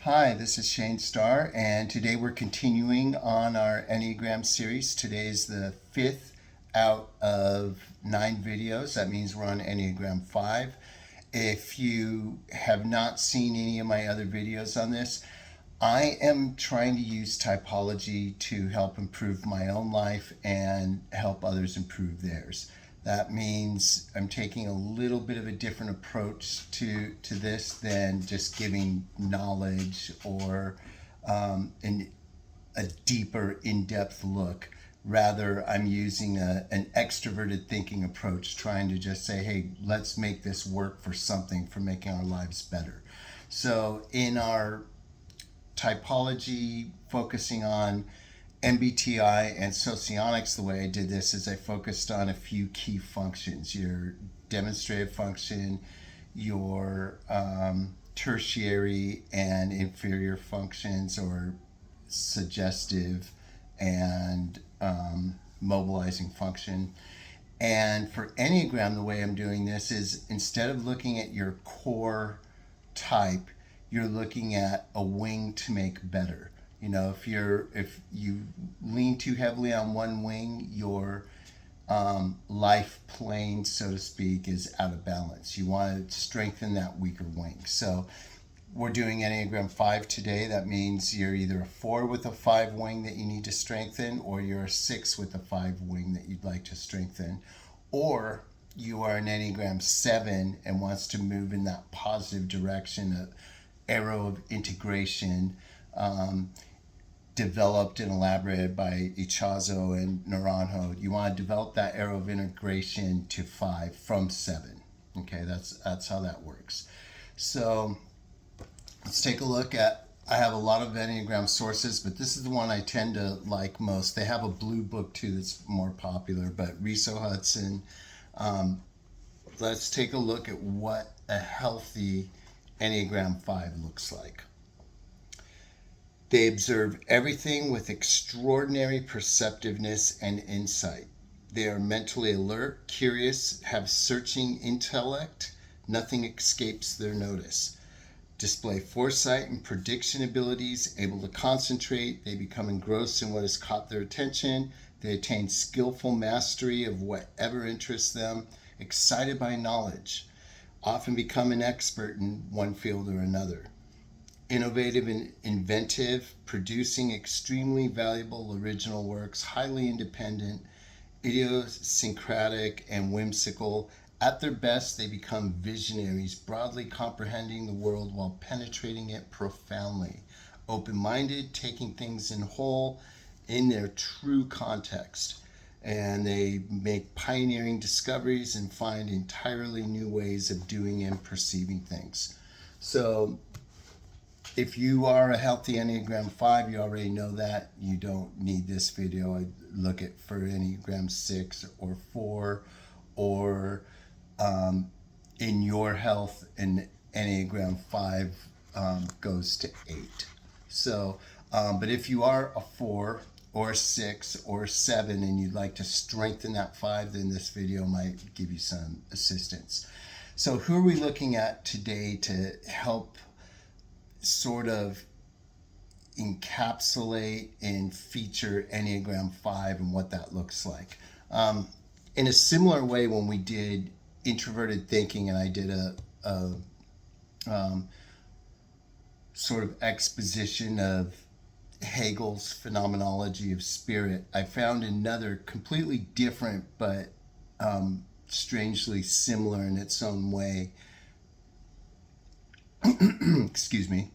Hi, this is Shane Starr, and today we're continuing on our Enneagram series. Today is the fifth out of 9 videos. That means we're on Enneagram 5. If you have not seen any of my other videos on this, I am trying to use typology to help improve my own life and help others improve theirs. That means I'm taking a little bit of a different approach to this than just giving knowledge or a deeper, in-depth look. Rather, I'm using an extroverted thinking approach, trying to just say, hey, let's make this work for something, for making our lives better. So in our typology, focusing on MBTI and socionics, the way I did this is I focused on a few key functions: your demonstrative function, your tertiary and inferior functions, or suggestive and mobilizing function. And for Enneagram, the way I'm doing this is, instead of looking at your core type, you're looking at a wing to make better. You know, if you lean too heavily on one wing, your life plane, so to speak, is out of balance. You want to strengthen that weaker wing. So we're doing Enneagram 5 today. That means you're either a 4 with a 5 wing that you need to strengthen, or you're a 6 with a 5 wing that you'd like to strengthen, or you are an Enneagram 7 and wants to move in that positive direction, an arrow of integration, developed and elaborated by Ichazo and Naranjo. You want to develop that arrow of integration to 5 from 7. Okay, that's how that works. So let's take a look at, I have a lot of Enneagram sources, but this is the one I tend to like most. They have a blue book too that's more popular, but Riso Hudson. Let's take a look at what a healthy Enneagram 5 looks like. They observe everything with extraordinary perceptiveness and insight. They are mentally alert, curious, have searching intellect. Nothing escapes their notice. Display foresight and prediction abilities, able to concentrate. They become engrossed in what has caught their attention. They attain skillful mastery of whatever interests them, excited by knowledge, often become an expert in one field or another. Innovative and inventive, producing extremely valuable original works, highly independent, idiosyncratic, and whimsical. At their best, they become visionaries, broadly comprehending the world while penetrating it profoundly. Open-minded, taking things in whole, in their true context. And they make pioneering discoveries and find entirely new ways of doing and perceiving things. So if you are a healthy Enneagram 5, you already know that. You don't need this video. I look at for Enneagram 6 or 4, or in your health, an Enneagram 5 goes to 8. So, but if you are a 4 or a 6 or a 7 and you'd like to strengthen that 5, then this video might give you some assistance. So who are we looking at today to help sort of encapsulate and feature Enneagram 5 and what that looks like? In a similar way, when we did introverted thinking and I did a sort of exposition of Hegel's phenomenology of spirit, I found another completely different but strangely similar in its own way excuse me,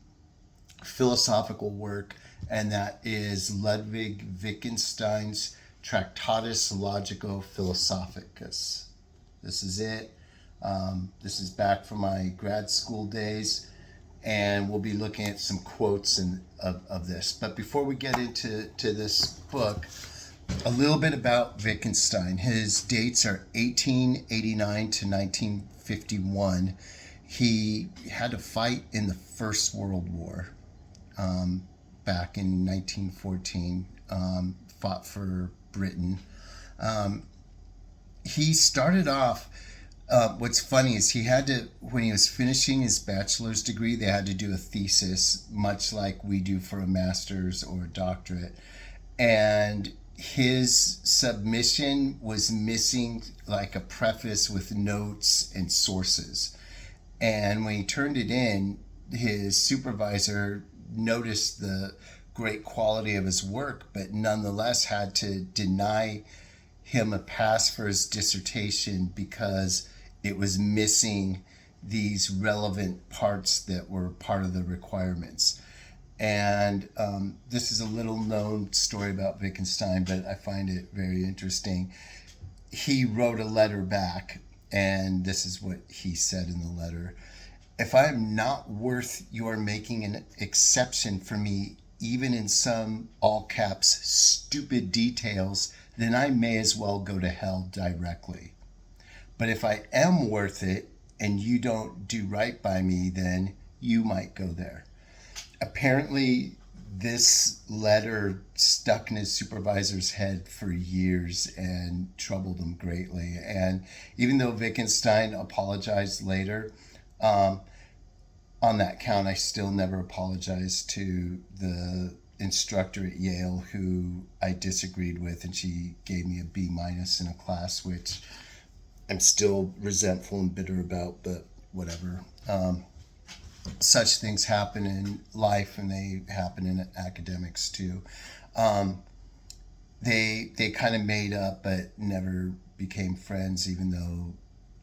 philosophical work, and that is Ludwig Wittgenstein's Tractatus Logico-Philosophicus. This is it. This is back from my grad school days, and we'll be looking at some quotes of this. But before we get into this book, a little bit about Wittgenstein. His dates are 1889 to 1951. He had to fight in the First World War back in 1914, fought for Britain. He started off What's funny is he had to, when he was finishing his bachelor's degree, they had to do a thesis, much like we do for a master's or a doctorate. And his submission was missing like a preface with notes and sources. And when he turned it in, his supervisor noticed the great quality of his work, but nonetheless had to deny him a pass for his dissertation because it was missing these relevant parts that were part of the requirements. And this is a little known story about Wittgenstein, but I find it very interesting. He wrote a letter back, and this is what he said in the letter. If I am not worth your making an exception for me, even in some, all caps, stupid details, then I may as well go to hell directly. But if I am worth it and you don't do right by me, then you might go there. Apparently, this letter stuck in his supervisor's head for years and troubled him greatly. And even though Wittgenstein apologized later, on that count, I still never apologized to the instructor at Yale who I disagreed with, and she gave me a B minus in a class, which I'm still resentful and bitter about, but whatever. Such things happen in life, and they happen in academics too. They kind of made up, but never became friends, even though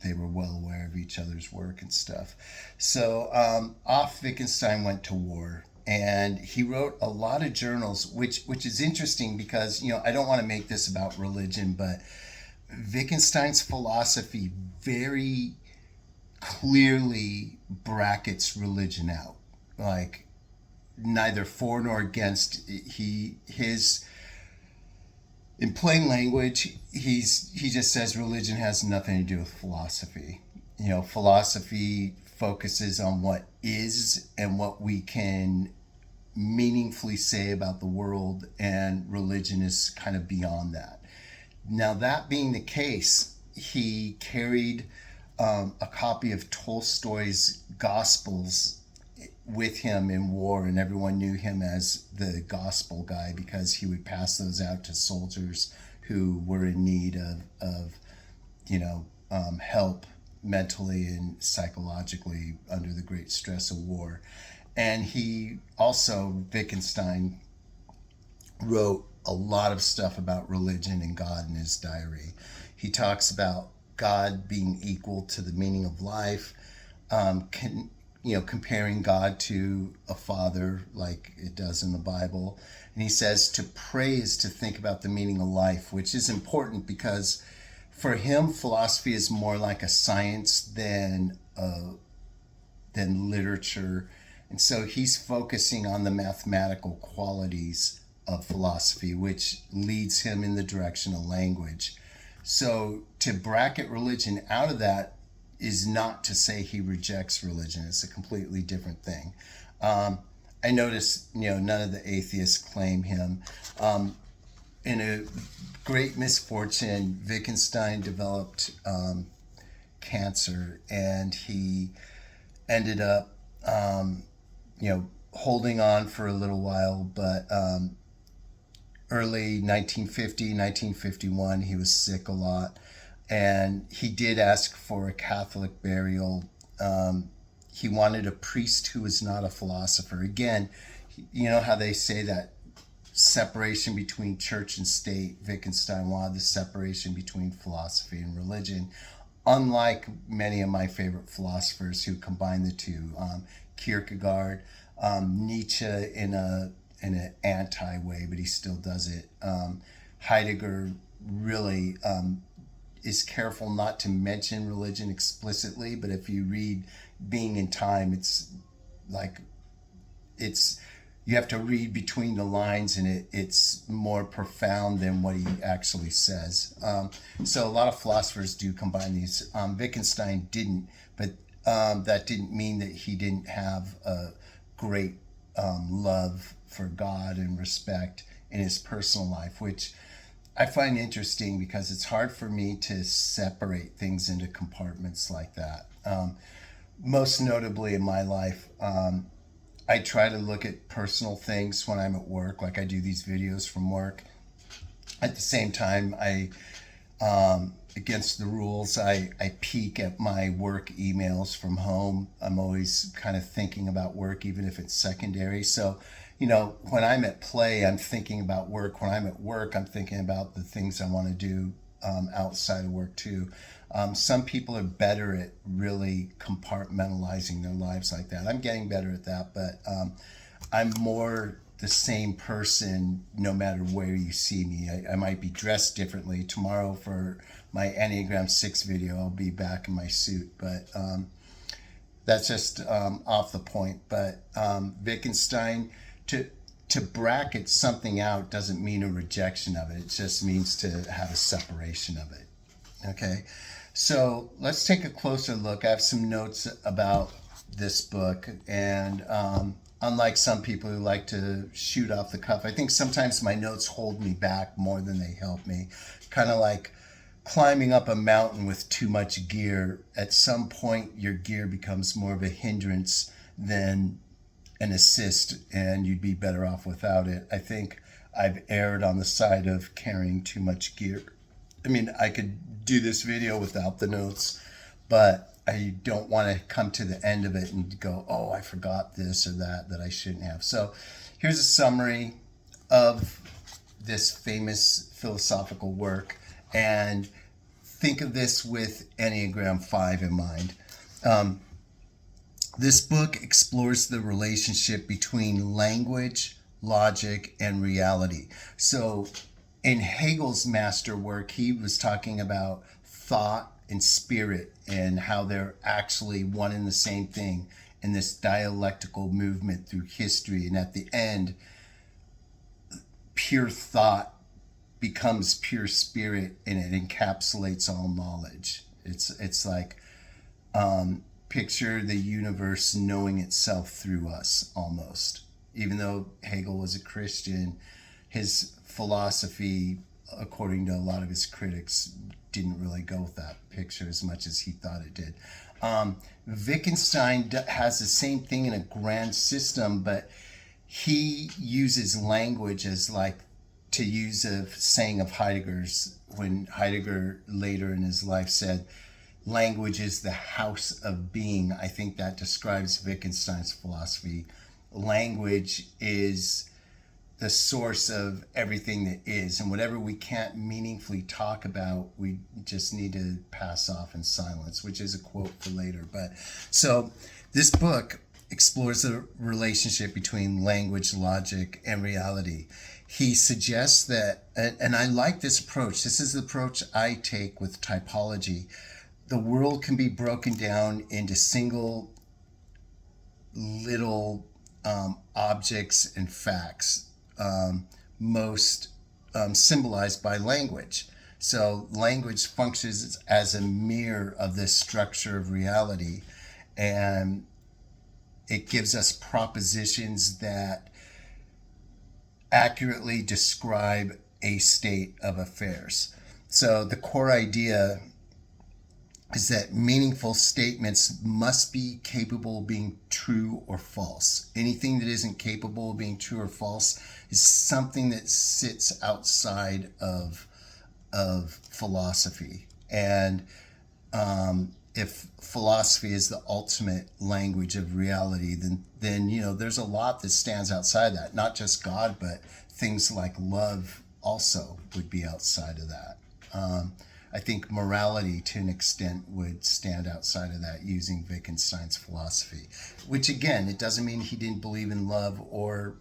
they were well aware of each other's work and stuff. So off Wittgenstein went to war, and he wrote a lot of journals, which is interesting because, I don't want to make this about religion, but Wittgenstein's philosophy very clearly brackets religion out, like neither for nor against. His in plain language, he just says religion has nothing to do with philosophy. Philosophy focuses on what is and what we can meaningfully say about the world, and religion is kind of beyond that. Now, that being the case, he carried a copy of Tolstoy's Gospels with him in war, and everyone knew him as the gospel guy because he would pass those out to soldiers who were in need of help mentally and psychologically under the great stress of war. And he also, Wittgenstein, wrote a lot of stuff about religion and God in his diary. He talks about God being equal to the meaning of life, comparing God to a father like it does in the Bible. And he says to pray is to think about the meaning of life, which is important because for him, philosophy is more like a science than literature. And so he's focusing on the mathematical qualities of philosophy, which leads him in the direction of language. So to bracket religion out of that is not to say he rejects religion. It's a completely different thing. I noticed, none of the atheists claim him. In a great misfortune, Wittgenstein developed cancer, and he ended up, holding on for a little while, but early 1951, he was sick a lot, and he did ask for a Catholic burial. He wanted a priest who was not a philosopher. Again, you know how they say that separation between church and state. Wittgenstein wanted the separation between philosophy and religion, unlike many of my favorite philosophers who combine the two. Kierkegaard, Nietzsche in an anti way, but he still does it. Heidegger really is careful not to mention religion explicitly, but if you read Being in Time, it's you have to read between the lines, and it's more profound than what he actually says. So a lot of philosophers do combine these. Wittgenstein didn't, but that didn't mean that he didn't have a great love for God and respect in his personal life, which I find interesting because it's hard for me to separate things into compartments like that. Most notably in my life, I try to look at personal things when I'm at work, like I do these videos from work. At the same time, against the rules, I peek at my work emails from home. I'm always kind of thinking about work, even if it's secondary. So, when I'm at play, I'm thinking about work. When I'm at work, I'm thinking about the things I want to do outside of work too. Some people are better at really compartmentalizing their lives like that. I'm getting better at that, but I'm more the same person no matter where you see me. I might be dressed differently. Tomorrow for my Enneagram 6 video, I'll be back in my suit, but that's just off the point. But Wittgenstein, to bracket something out doesn't mean a rejection of it. It just means to have a separation of it. Okay, so let's take a closer look. I have some notes about this book, and unlike some people who like to shoot off the cuff, I think sometimes my notes hold me back more than they help me. Kind of like climbing up a mountain with too much gear. At some point, your gear becomes more of a hindrance than an assist, and you'd be better off without it. I think I've erred on the side of carrying too much gear. I mean, I could do this video without the notes, but I don't want to come to the end of it and go, oh, I forgot this or that I shouldn't have. So here's a summary of this famous philosophical work, and think of this with Enneagram 5 in mind. This book explores the relationship between language, logic, and reality. So in Hegel's masterwork, he was talking about thought and spirit and how they're actually one and the same thing in this dialectical movement through history. And at the end, pure thought becomes pure spirit, and it encapsulates all knowledge. It's like picture the universe knowing itself through us almost. Even though Hegel was a Christian, his philosophy, according to a lot of his critics, didn't really go with that picture as much as he thought it did. Wittgenstein has the same thing in a grand system, but he uses language as, like, to use a saying of Heidegger's, when Heidegger later in his life said, language is the house of being. I think that describes Wittgenstein's philosophy. Language is the source of everything that is, and whatever we can't meaningfully talk about, we just need to pass off in silence, which is a quote for later. But so this book explores the relationship between language, logic, and reality. He suggests that, and I like this approach. This is the approach I take with typology. The world can be broken down into single little objects and facts, most symbolized by language. So language functions as a mirror of this structure of reality, and it gives us propositions that accurately describe a state of affairs. So the core idea is that meaningful statements must be capable of being true or false. Anything that isn't capable of being true or false is something that sits outside of philosophy. And if philosophy is the ultimate language of reality, then there's a lot that stands outside that. Not just God, but things like love also would be outside of that. I think morality, to an extent, would stand outside of that using Wittgenstein's philosophy. Which, again, it doesn't mean he didn't believe in love or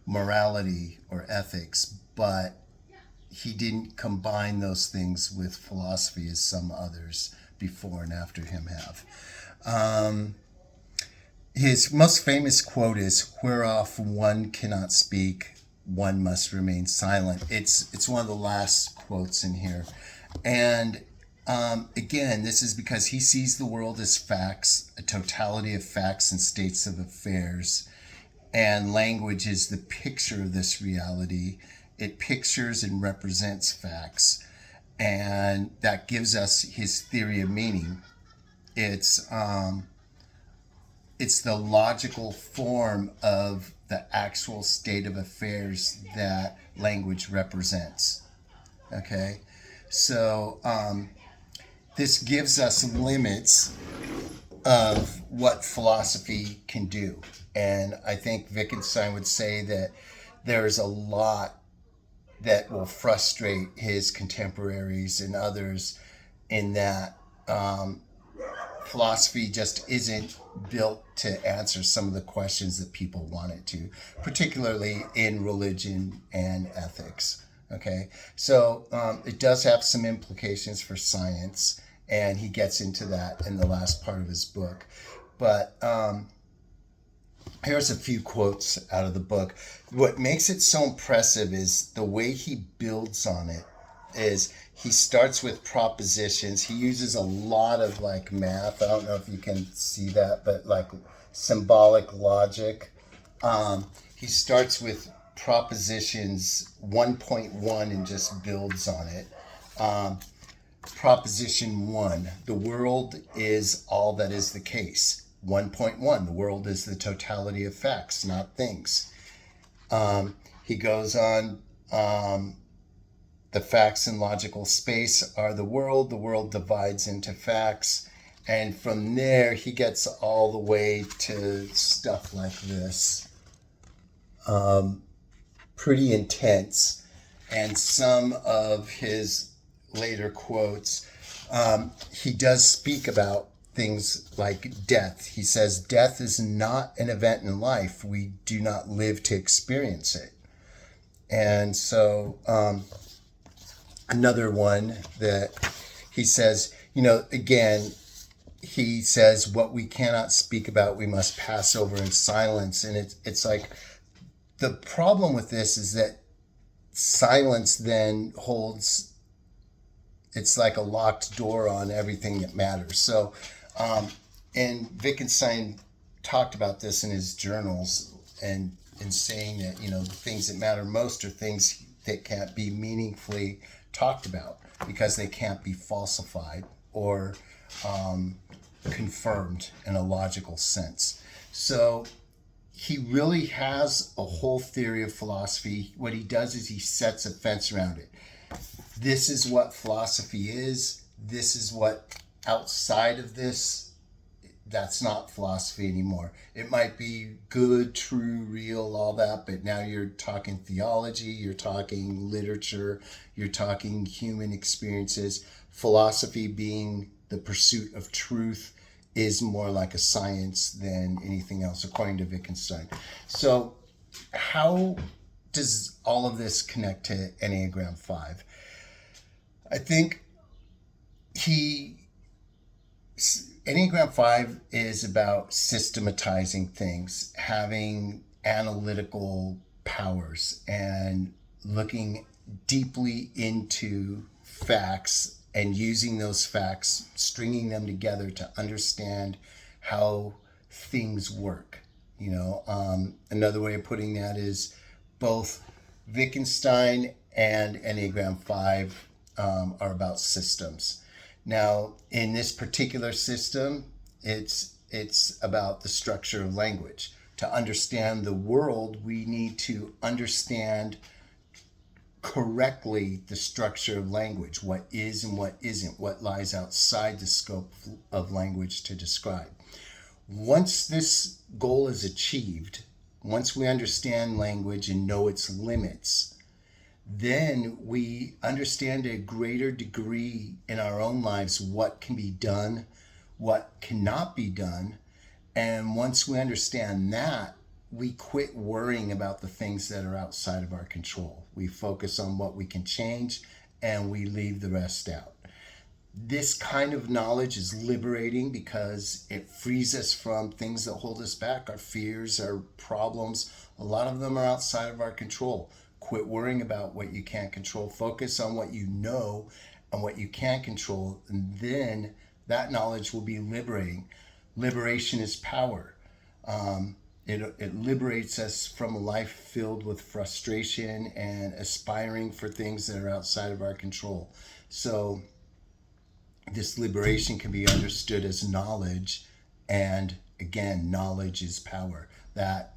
morality or ethics, but he didn't combine those things with philosophy as some others before and after him have. His most famous quote is, "Whereof one cannot speak, one must remain silent." It's one of the last quotes in here. And again, this is because he sees the world as facts, a totality of facts and states of affairs. And language is the picture of this reality. it pictures and represents facts, and that gives us his theory of meaning. It's it's the logical form of the actual state of affairs that language represents. Okay, so this gives us limits of what philosophy can do. And I think Wittgenstein would say that there's a lot that will frustrate his contemporaries and others, in that philosophy just isn't built to answer some of the questions that people want it to, particularly in religion and ethics. Okay, so it does have some implications for science, and he gets into that in the last part of his book. But here's a few quotes out of the book. What makes it so impressive is the way he builds on it. Is he starts with propositions. He uses a lot of like math. I don't know if you can see that, but like symbolic logic. He starts with propositions 1.1 and just builds on it. Proposition 1, the world is all that is the case. 1.1, the world is the totality of facts, not things. He goes on, the facts in logical space are the world divides into facts, and from there he gets all the way to stuff like this. Pretty intense. And some of his later quotes, he does speak about things like death. He says, death is not an event in life. We do not live to experience it. And so another one that he says, again, he says, what we cannot speak about, we must pass over in silence. And it's like, the problem with this is that silence then holds, it's like a locked door on everything that matters. So, and Wittgenstein talked about this in his journals, and in saying that, the things that matter most are things that can't be meaningfully talked about because they can't be falsified or confirmed in a logical sense. So he really has a whole theory of philosophy. What he does is he sets a fence around it. This is what philosophy is. This is what outside of this, that's not philosophy anymore. It might be good, true, real, all that, but now you're talking theology, you're talking literature, you're talking human experiences. Philosophy, being the pursuit of truth, is more like a science than anything else, according to Wittgenstein. So how does all of this connect to Enneagram 5? I think Enneagram 5 is about systematizing things, having analytical powers, and looking deeply into facts and using those facts, stringing them together to understand how things work. Another way of putting that is both Wittgenstein and Enneagram 5 are about systems. Now, in this particular system, it's about the structure of language. To understand the world, we need to understand correctly the structure of language, what is and what isn't, what lies outside the scope of language to describe. Once this goal is achieved, once we understand language and know its limits, then we understand to a greater degree in our own lives what can be done, what cannot be done. And once we understand that, we quit worrying about the things that are outside of our control. We focus on what we can change, and we leave the rest out. This kind of knowledge is liberating because it frees us from things that hold us back, our fears, our problems. A lot of them are outside of our control. Quit worrying about what you can't control. Focus on what you know and what you can control, and then that knowledge will be liberating. Liberation is power. It liberates us from a life filled with frustration and aspiring for things that are outside of our control. So this liberation can be understood as knowledge, and again, knowledge is power. That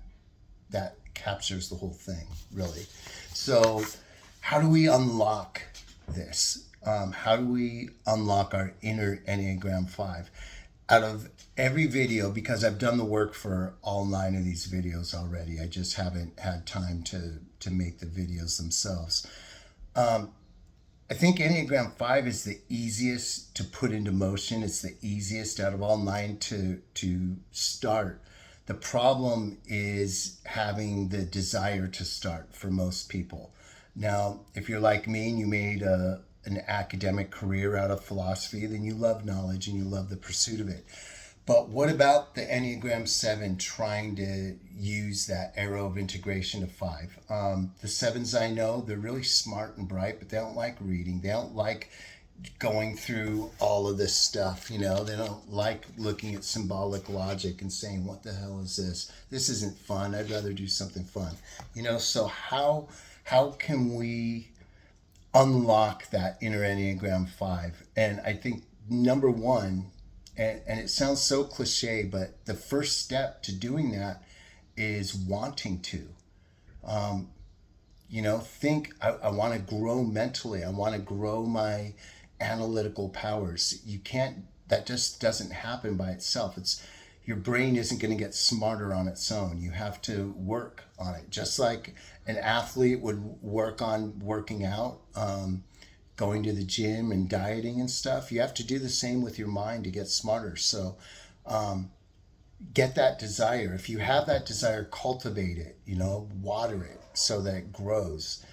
captures the whole thing, really. So, how do we unlock this? How do we unlock our inner Enneagram 5? Out of every video, because I've done the work for all 9 of these videos already, I just haven't had time to make the videos themselves. I think Enneagram 5 is the easiest to put into motion. It's the easiest out of all 9 to start. The problem is having the desire to start for most people. Now, if you're like me and you made an academic career out of philosophy, then you love knowledge and you love the pursuit of it. But what about the Enneagram 7 trying to use that arrow of integration to 5? The 7s I know, they're really smart and bright, but they don't like reading. They don't like going through all of this stuff, you know. They don't like looking at symbolic logic and saying, what the hell is this? This isn't fun. I'd rather do something fun. You know, so how can we unlock that inner Enneagram 5? And I think number one, and it sounds so cliche, but the first step to doing that is wanting to. You know, think, I want to grow mentally. I want to grow my analytical powers. You can't, that just doesn't happen by itself. Your brain isn't going to get smarter on its own. You have to work on it. Just like an athlete would work on working out, going to the gym and dieting and stuff. You have to do the same with your mind to get smarter. So get that desire. If you have that desire, cultivate it, you know, water it so that it grows.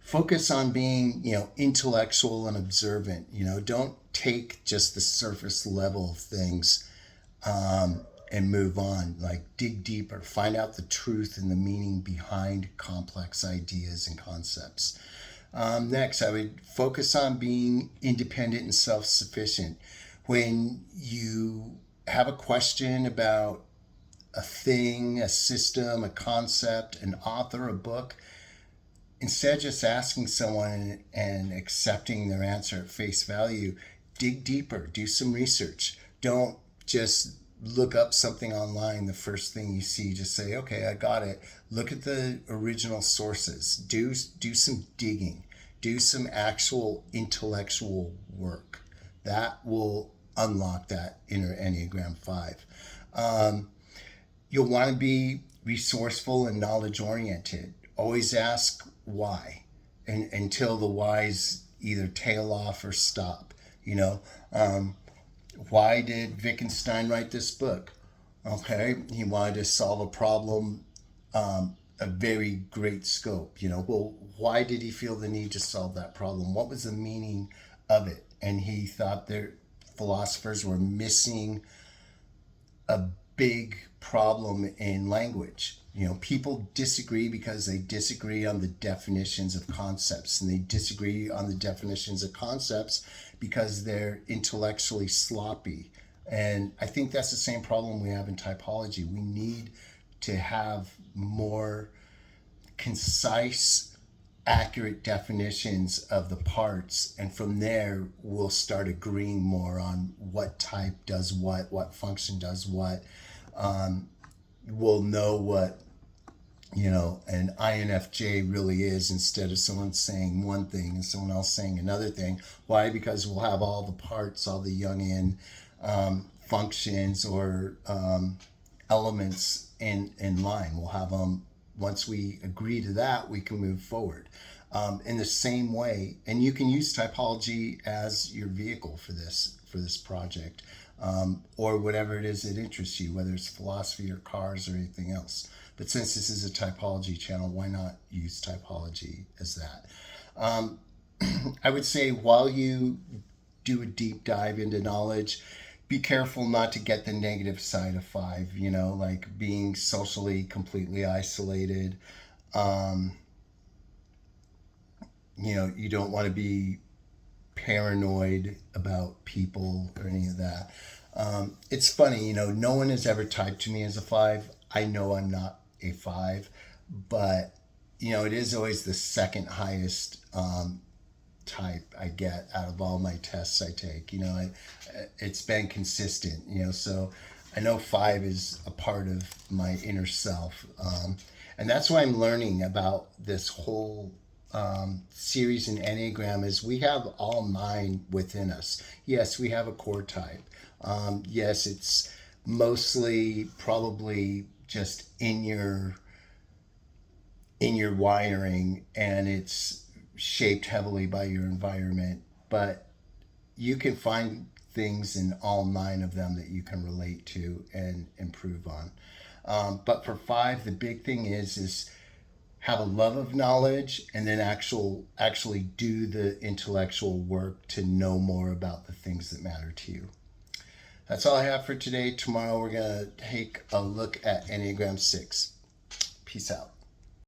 Focus on being, you know, intellectual and observant. You know, don't take just the surface level of things and move on. Like, dig deeper, find out the truth and the meaning behind complex ideas and concepts. Next, I would focus on being independent and self-sufficient. When you have a question about a thing, a system, a concept, an author, a book, instead of just asking someone and accepting their answer at face value, dig deeper, do some research. Don't just look up something online, the first thing you see, just say, okay, I got it. Look at the original sources. Do some digging. Do some actual intellectual work. That will unlock that inner Enneagram 5. You'll want to be resourceful and knowledge-oriented. Always ask why, and until the whys either tail off or stop. You know, why did Wittgenstein write this book? Okay, he wanted to solve a problem, a very great scope. You know, well, why did he feel the need to solve that problem? What was the meaning of it? And he thought their philosophers were missing a big problem in language. You know, people disagree because they disagree on the definitions of concepts, and they disagree on the definitions of concepts because they're intellectually sloppy. And I think that's the same problem we have in typology. We need to have more concise, accurate definitions of the parts, and from there we'll start agreeing more on what type does what function does what. We'll know what, you know, an INFJ really is, instead of someone saying one thing and someone else saying another thing. Why? Because we'll have all the parts, all the Jungian functions or elements in line. We'll have them. Once we agree to that, we can move forward. In the same way, and you can use typology as your vehicle for this project, or whatever it is that interests you, whether it's philosophy or cars or anything else. But since this is a typology channel, why not use typology as that? I would say while you do a deep dive into knowledge, be careful not to get the negative side of 5, you know, like being socially completely isolated. You know, you don't want to be paranoid about people or any of that. It's funny, no one has ever typed to me as a 5. I know I'm not a 5, but it is always the second highest type I get out of all my tests I take. It's been consistent. So I know 5 is a part of my inner self, and that's why I'm learning about this whole series in Enneagram. Is we have all 9 within us. Yes, we have a core type. Yes, it's mostly probably just in your wiring, and it's shaped heavily by your environment, but you can find things in all 9 of them that you can relate to and improve on. But for 5, the big thing is have a love of knowledge, and then actually do the intellectual work to know more about the things that matter to you. That's all I have for today. Tomorrow we're going to take a look at Enneagram 6. Peace out.